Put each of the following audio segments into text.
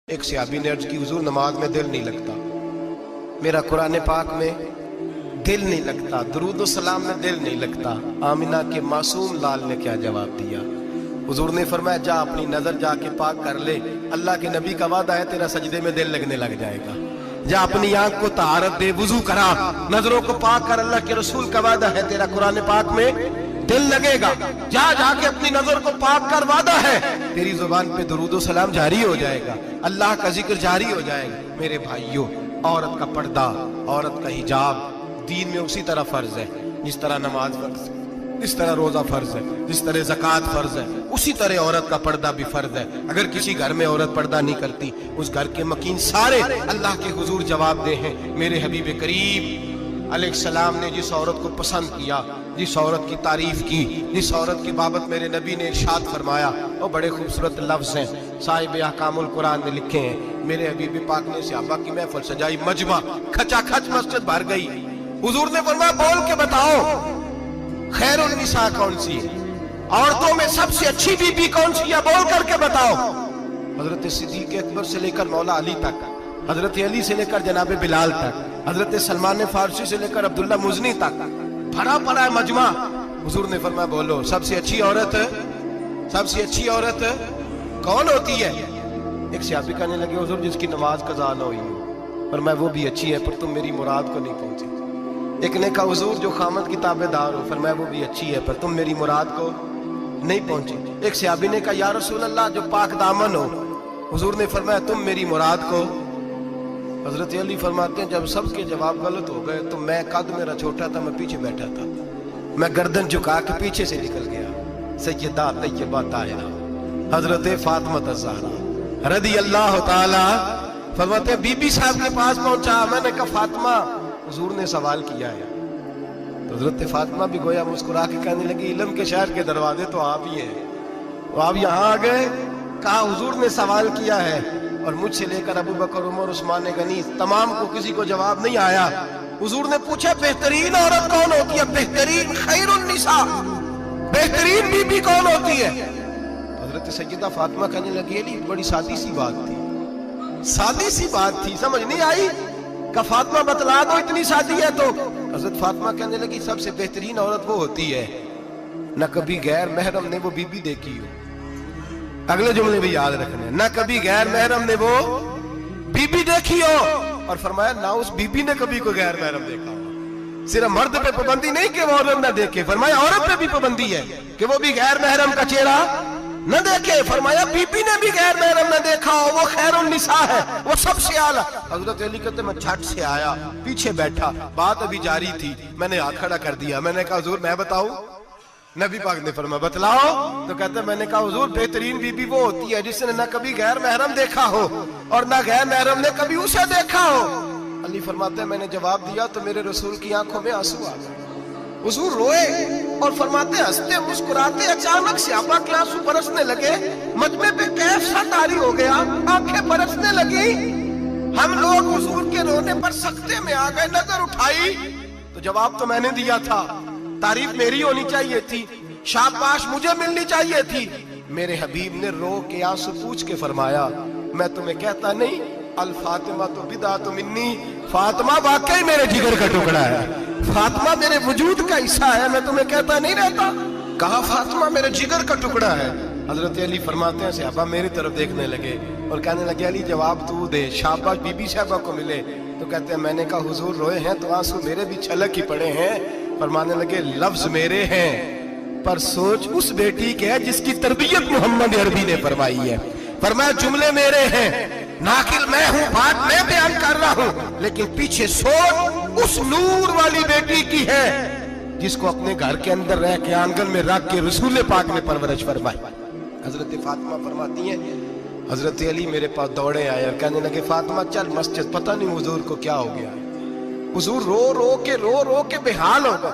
ایک صحابی نے عرض کی حضور نماز میں دل نہیں لگتا، میرا قرآن پاک میں دل نہیں لگتا، درود و سلام میں دل نہیں لگتا۔ آمنہ کے معصوم لال نے کیا جواب دیا؟ حضور نے فرمایا جا اپنی نظر جا کے پاک کر لے، اللہ کے نبی کا وعدہ ہے تیرا سجدے میں دل لگنے لگ جائے گا۔ جا اپنی آنکھ کو طہارت دے، وضو کرا، نظروں کو پاک کر، اللہ کے رسول کا وعدہ ہے تیرا قرآن پاک میں دل لگے گا۔ جا جا کے اپنی نظر کو پاک کر، وعدہ ہے تیری زبان پہ درود و سلام جاری ہو جائے گا، اللہ کا ذکر جاری ہو جائے گا۔ میرے بھائیوں، عورت کا پردہ، عورت کا حجاب دین میں اسی طرح فرض ہے جس طرح نماز فرض ہے، جس طرح روزہ فرض ہے، جس طرح زکوٰۃ فرض ہے، اسی طرح عورت کا پردہ بھی فرض ہے۔ اگر کسی گھر میں عورت پردہ نہیں کرتی، اس گھر کے مکین سارے اللہ کے حضور جواب دے ہیں۔ میرے حبیب کریم علیہ السلام نے جس عورت کو پسند کیا، جس عورت کی تعریف کی، جس عورت کی بابت میرے نبی نے ارشاد فرمایا، وہ بڑے خوبصورت لفظ ہیں، صاحب احکام القرآن نے لکھے ہیں۔ میرے حبیب پاک نے صحابہ کی محفل سجائی، مجمع کھچا کھچ مسجد بھر گئی۔ حضور نے فرمایا بول کے بتاؤ خیر النساء کون سی ہے، عورتوں میں سب سے اچھی بی بی کون سی ہے، بول کر کے بتاؤ۔ حضرت صدیق اکبر سے لے کر مولا علی تک، حضرت علی سے لے کر جناب بلال تک، حضرت سلمان فارسی سے لے کر عبداللہ مزنی تک بھرا پڑا ہے مجمع۔ حضور نے فرمایا بولو سب سے اچھی عورت، سب سے اچھی عورت کون ہوتی ہے؟ ایک صحابی کہنے لگے حضور جس کی نماز قضا نہ ہوئی ہو، فرمایا وہ بھی اچھی ہے پر تم میری مراد کو نہیں پہنچی۔ ایک نے کہا حضور جو خامد کی تابع دار ہو، فرمایا وہ بھی اچھی ہے پر تم میری مراد کو نہیں پہنچی۔ ایک صحابی نے کہا یا رسول اللہ جو پاک دامن ہو، حضور نے فرمایا تم میری مراد کو۔ حضرت علی فرماتے ہیں جب سب کے جواب غلط ہو گئے تو میں قد میرا چھوٹا تھا، میں پیچھے بیٹھا تھا، میں گردن جھکا کے پیچھے سے نکل گیا۔ سیدہ طیبہ طاہرہ حضرت فاطمہ الزہرا رضی اللہ تعالی فرماتے ہیں بی بی صاحب کے پاس پہنچا، میں نے کہا فاطمہ حضور نے سوال کیا ہے۔ تو حضرت فاطمہ بھی گویا مسکرا کے کہنے لگی علم کے شہر کے دروازے تو آپ ہی ہیں، تو آپ یہاں آ گئے۔ کہا حضور نے سوال کیا ہے اور مجھ سے لے کر ابو بکر عمر عثمان غنی تمام کو کسی کو جواب نہیں آیا۔ حضور نے پوچھا بہترین عورت کون ہوتی ہے، بہترین خیر النساء، بہترین بی بی کون ہوتی ہے؟ حضرت سیدہ فاطمہ کہنے لگی علی بڑی سادی سی بات تھی، سادی سی بات تھی، سمجھ نہیں آئی؟ کہ فاطمہ بتلا دو اتنی سادی ہے تو۔ حضرت فاطمہ کہنے لگی سب سے بہترین عورت وہ ہوتی ہے نہ کبھی غیر محرم نے وہ بی بی دیکھی ہو۔ اگلے جملے بھی یاد رکھنے، نہ کبھی غیر محرم نے وہ بی بی دیکھی ہو، اور فرمایا نہ اس بی بی نے کبھی کوئی غیر محرم دیکھا ہو۔ صرف مرد پہ پابندی نہیں کہ وہ عورت نہ دیکھے، فرمایا عورت پہ بھی پابندی ہے کہ وہ بھی غیر محرم کا چہرہ نہ دیکھے۔ فرمایا بی بی نے بھی غیر محرم نہ دیکھا ہو، وہ خیر النساء ہے، وہ سب سے اعلیٰ۔ حضرت علی کہتے میں جھٹ سے آیا، پیچھے بیٹھا، بات ابھی جاری تھی، میں نے ہاتھ کھڑا کر دیا، میں نے کہا حضور میں بتاؤں؟ نبی پاک نے فرمایا بتلاؤ۔ تو کہتے میں نے کہا حضور بہترین بی بی وہ ہوتی ہے جس نے نہ کبھی غیر محرم دیکھا ہو اور نہ غیر محرم نے کبھی اسے دیکھا ہو۔ علی فرماتے ہیں میں نے جواب دیا تو میرے رسول کی آنکھوں میں آنسو آ گئے، حضور روئے اور فرماتے ہنستے مسکراتے اچانک صحابہ کے آنسو برسنے لگے، مجمع پہ کیف سا طاری ہو گیا، آنکھیں برسنے لگی۔ ہم لوگ حضور کے رونے پر سکتے میں آ گئے، نظر اٹھائی تو جواب تو میں نے دیا تھا، تعریف میری ہونی چاہیے تھی، شاباش مجھے ملنی چاہیے تھی۔ میرے حبیب نے رو کے آنسو پوچھ کے فرمایا میں تمہیں کہتا نہیں الفاطمہ تو بدعۃ منی، فاطمہ واقعی میرے جگر کا ٹکڑا ہے، فاطمہ میرے وجود کا حصہ ہے، میں تمہیں کہتا نہیں رہتا؟ کہا فاطمہ میرے جگر کا ٹکڑا ہے۔ حضرت علی فرماتے ہیں صحابہ میری طرف دیکھنے لگے اور کہنے لگے علی جواب تو دے، شاباش بی بی صاحبہ کو ملے۔ تو کہتے ہیں میں نے کہا حضور روئے ہیں تو آنسو میرے بھی چھلک ہی پڑے ہیں۔ فرمانے لگے لفظ میرے ہیں پر سوچ اس بیٹی کے ہے جس کی تربیت محمد عربی نے فرمائی ہے۔ فرمایا جملے میرے ہیں، ناقل میں ہوں، بات میں بیان کر رہا ہوں، لیکن پیچھے سوچ اس نور والی بیٹی کی ہے جس کو اپنے گھر کے اندر رہ کے آنگن میں رکھ کے رسول پاک نے پرورش فرمائی۔ حضرت فاطمہ فرماتی ہیں حضرت علی میرے پاس دوڑے آئے اور کہنے لگے فاطمہ چل مسجد، پتہ نہیں حضور کو کیا ہو گیا۔ حضور رو کے بحال ہو گئے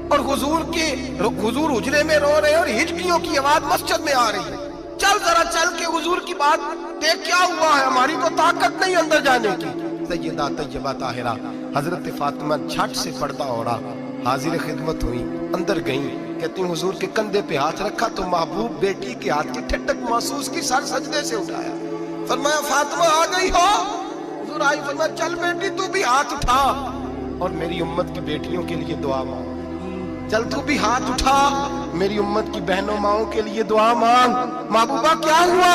اور حضور حجرے میں رو رہے ہیں اور ہچکیوں کی آواز مسجد میں آ رہی ہے، چل ذرا چل کے حضور کی بات دیکھ کیا ہوا ہے، ہماری تو طاقت نہیں اندر جانے کی۔ سیدہ طیبہ طاہرہ حضرت فاطمہ جھٹ سے پردہ اوڑا، حاضر خدمت ہوئی، اندر گئیں، کہتی ہوں حضور کے کندھے پہ ہاتھ رکھا تو محبوب بیٹی کے ہاتھ کی ٹھٹک محسوس کی، سر سجدے سے اٹھایا، फरमाया फातिमा आ गई हो? हुजूर आई, फरमाया चल बेटी तू भी हाथ उठा और मेरी उम्मत की बेटियों के लिए दुआ मांग। चल तू भी हाथ उठा, मेरी उम्मत की बहनों माओं के लिए दुआ मांग। महबूबा क्या हुआ?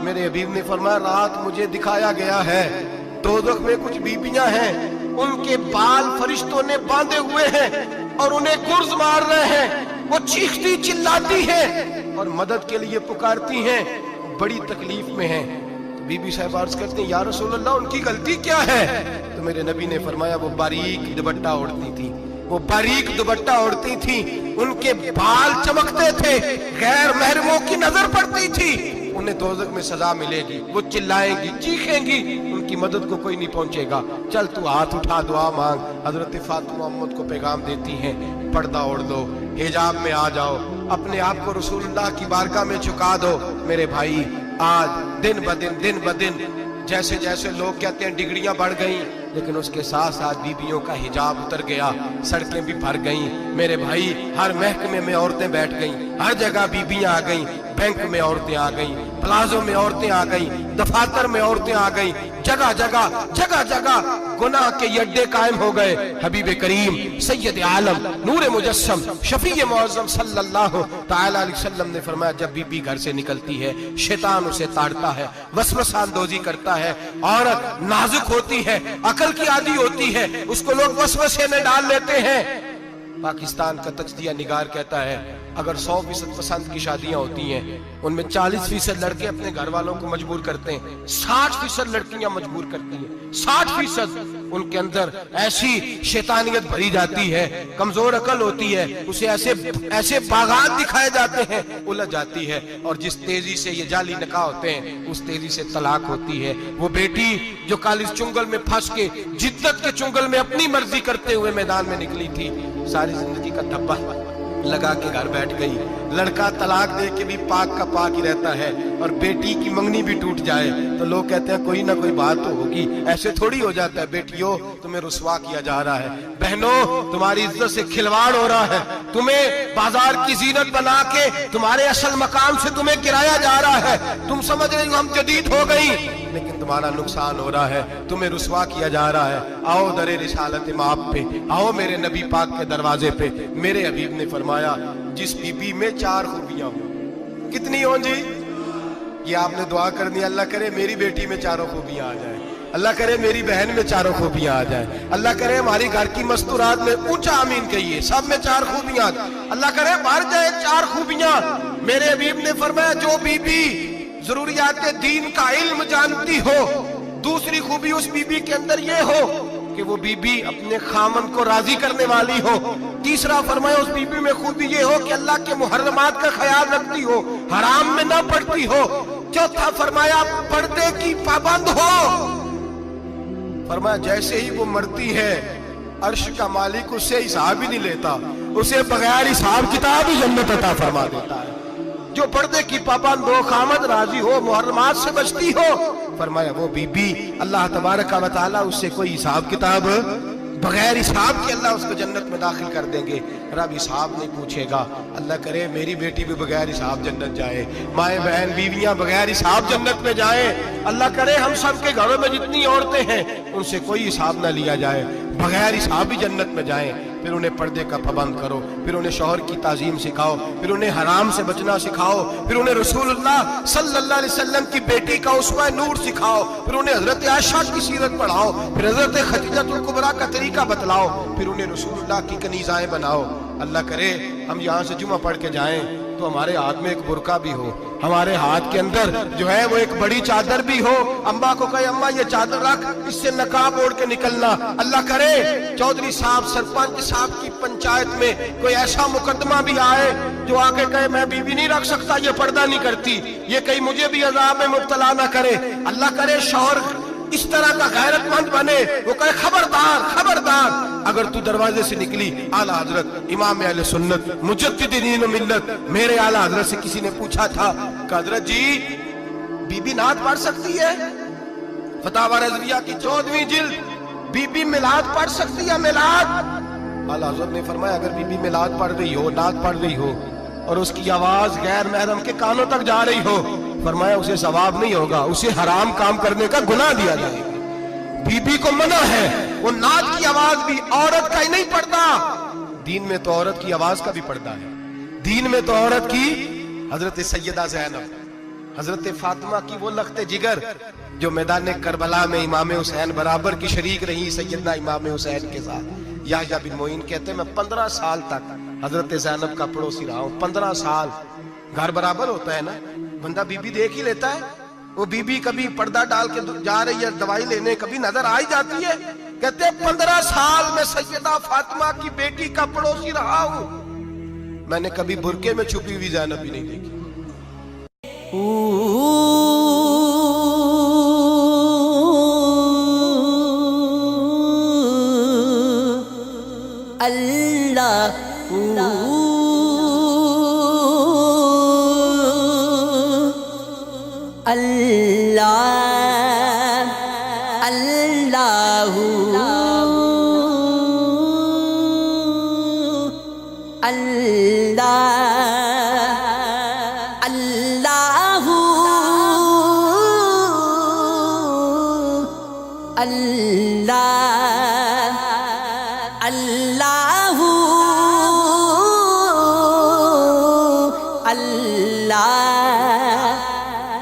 मेरे हबीब ने फरमाया रात मुझे दिखाया गया है, दोज़ख में कुछ बीबियां हैं, उनके बाल फरिश्तों ने बांधे हुए हैं और उन्हें गुर्ज मार रहे हैं। वो चीखती चिल्लाती हैं और मदद के लिए पुकारती हैं, बड़ी तकलीफ में हैं। तो बीबी साहब अर्ज करते हैं या रसूल अल्लाह उनकी गलती क्या है? तो मेरे नबी ने फरमाया वो बारीक दुपट्टा ओढ़ती थी, वो बारीक दुपट्टा ओढ़ती थी, उनके बाल चमकते थे, गैर महरमों की नजर पड़ती थी, उन्हें दोज़ख में सजा मिलेगी, वो चिल्लाएंगी चीखेंगी, उनकी मदद को कोई नहीं पहुंचेगा। चल तू हाथ उठा दुआ मांग। हजरत फातिमा उम्मत को पैगाम देती हैं, पर्दा ओढ़ दो, हिजाब में आ जाओ, अपने आप को रसूलुल्लाह की बारगाह में झुका दो। मेरे भाई आज दिन ब दिन जैसे जैसे लोग कहते हैं डिग्रियां बढ़ गई, लेकिन उसके साथ साथ बीबियों का हिजाब उतर गया, सड़कें भी भर गईं। मेरे भाई हर महकमे में औरतें बैठ गईं, हर जगह बीबियां आ गईं, बैंक में औरतें आ गईं, प्लाजो में औरतें आ गईं, दफातर में औरतें आ गईं, जगह जगह गुनाह के अड्डे कायम हो गए। हबीब करीम सैयद आलम नूर मुजस्सम शफी मुअज़्ज़म सल्लल्लाहु तआला अलैहि वसल्लम ने फरमाया जब बीबी घर से निकलती है शैतान उसे ताड़ता है, वसवसा अंदोज़ी करता है, औरत नाजुक होती है, अकल की आदी होती है, उसको लोग वसवसे में डाल लेते हैं। पाकिस्तान का तज्जिया निगार कहता है अगर 100% पसंद की शादियां होती हैं उनमें 40% लड़के अपने घर वालों को मजबूर करते हैं, 60% लड़कियां मजबूर करती हैं, 60% उनके अंदर ऐसी शैतानियत भरी जाती है, कमजोर अकल होती है, उसे ऐसे बागात दिखाए जाते हैं, उलझ जाती है, और जिस तेजी से ये जाली निकाह होते हैं उस तेजी से तलाक होती है। वो बेटी जो कालिज चुंगल में फंस के जिद्दत के चुंगल में अपनी मर्जी करते हुए मैदान में निकली थी, सारी जिंदगी का धब्बा लगा के घर बैठ गई। लड़का तलाक दे के भी पाक का पाक ही रहता है, और बेटी की मंगनी भी टूट जाए तो लोग कहते हैं कोई ना कोई बात तो होगी। ऐसे थोड़ी हो जाता है। बेटियों तुम्हें रुसवा किया जा रहा है, बहनों तुम्हारी इज्जत से खिलवाड़ हो रहा है, तुम्हें बाजार की जीनत बना के तुम्हारे असल मकाम से तुम्हें गिराया जा रहा है। तुम समझ रहे हो हम जदीद हो गई, लेकिन तुम्हारा नुकसान हो रहा है, तुम्हें रुसवा किया जा रहा है। आओ दरे रिसालत माप पे, आओ मेरे नबी पाक के दरवाजे पे। मेरे हबीब ने फरमाया जिस बीबी में 4 खूबियां हो, कितनी हो जी? ये आपने दुआ कर दी, अल्लाह करे मेरी बेटी में 4 खूबियां आ जाए, अल्लाह करे मेरी बहन में 4 खूबियां आ जाए, अल्लाह करे हमारी घर की मस्तूरात में ऊंचा आमीन कहिए सब में 4 खूबियां, अल्लाह करे भर जाए 4 खूबियां। मेरे हबीब ने फरमाया जो बीबी जरूरियात दीन का इल्म जानती हो, दूसरी खूबी उस बीबी के अंदर ये हो कि वो बीबी अपने खामन को राजी करने वाली हो, तीसरा फरमाया उस बीबी में खूबी ये हो कि अल्लाह के मुहर्रमात का ख्याल रखती हो, हराम में ना पड़ती हो, चौथा फरमाया पर्दे की पाबंद हो। फरमाया जैसे ही वो मरती है अर्श का मालिक उससे हिसाब ही नहीं लेता, उसे बगैर हिसाब किताब ही जन्नत अता फरमा देता है। जो पर्दे की पाबंद हो, खामद राजी हो, मुहर्रमात से बचती हो, फरमाया वो बीबी अल्लाह तबारक व तआला उससे कोई हिसाब किताब बगैर हिसाब के अल्लाह उसको जन्नत में दाखिल कर देंगे। रब हिसाब नहीं पूछेगा। अल्लाह करे मेरी बेटी भी बगैर हिसाब जन्नत जाए, माए बहन बीवियां बगैर हिसाब जन्नत में जाए। अल्लाह करे हम सब के घरों में जितनी औरतें हैं उनसे कोई हिसाब ना लिया जाए, बगैर हिसाब भी जन्नत में जाएं। फिर उन्हें पर्दे का पाबंद करो, फिर उन्हें शौहर की ताजीम सिखाओ, फिर उन्हें हराम से बचना सिखाओ, फिर उन्हें रसूलुल्लाह सल्लल्लाहु अलैहि वसल्लम की बेटी का उसवा नूर सिखाओ, फिर उन्हें हजरत आयशा की सीरत पढ़ाओ, फिर हजरत खदीजतुल कुबरा का तरीका बतलाओ, फिर उन्हें रसूलुल्लाह की कनीज़ाएं बनाओ। अल्लाह करे हम यहाँ से जुमा पढ़ के जाएं तो हमारे हाथ में एक बुरका भी हो, हमारे हाथ के अंदर जो है वो एक बड़ी चादर भी हो। अम्मा को कहे अम्मा ये चादर रख, इससे नकाब ओढ़ के निकलना। अल्लाह करे चौधरी साहब सरपंच साहब की पंचायत में कोई ऐसा मुकदमा भी आए जो आके कहे मैं बीवी नहीं रख सकता, ये पर्दा नहीं करती, ये कहीं मुझे भी अजाब में मुब्तला ना करे। अल्लाह करे शौहर इस तरह का गैरतमंद बने, वो कहे खबरदार खबरदार, अगर तू दरवाजे से निकली आला हजरत इमाम अहले सुन्नत मुजद्दिद दीन व मिल्लत मेरे आला हजरत से किसी ने पूछा था कि हजरत जी बीबी नात पढ़ सकती है? फतावा रज़विया की 14वीं जिल्द, बीबी मिलाद पढ़ सकती है? मिलाद आला हजरत ने फरमाया अगर बीबी मिलाद पढ़ रही हो, नात पढ़ रही हो और उसकी आवाज गैर महरम के कानों तक जा रही हो फरमाया उसे सवाब नहीं होगा, उसे हराम काम करने का गुनाह दिया जाएगा। बीबी को मना है, वो नाक की आवाज भी औरत का ही नहीं पड़ता, दीन में तो औरत की आवाज का भी पर्दा है। दीन में तो औरत की हजरत सैयदा ज़ैनब, हजरत फातिमा की वो लख्ते जिगर जो मैदान करबला में इमाम हुसैन बराबर की शरीक रही सैयदना इमाम हुसैन के साथ। याह्या बिन मोइन कहते मैं 15 साल तक हजरत ज़ैनब का पड़ोसी रहा हूं। 15 साल, घर बराबर होता है ना, बंदा बीबी देख ही लेता है। वो बीबी कभी पर्दा डाल के जा रही है दवाई लेने, कभी नजर आ ही जाती है। कहते 15 साल में सैयदा फातिमा की बेटी का पड़ोसी रहा हूं, मैंने कभी बुरके में छुपी हुई ज़ैनब भी नहीं देखी। अल्लाह अल्लाह अल्लाहू अल्लाह अल्लाहू अल्लाह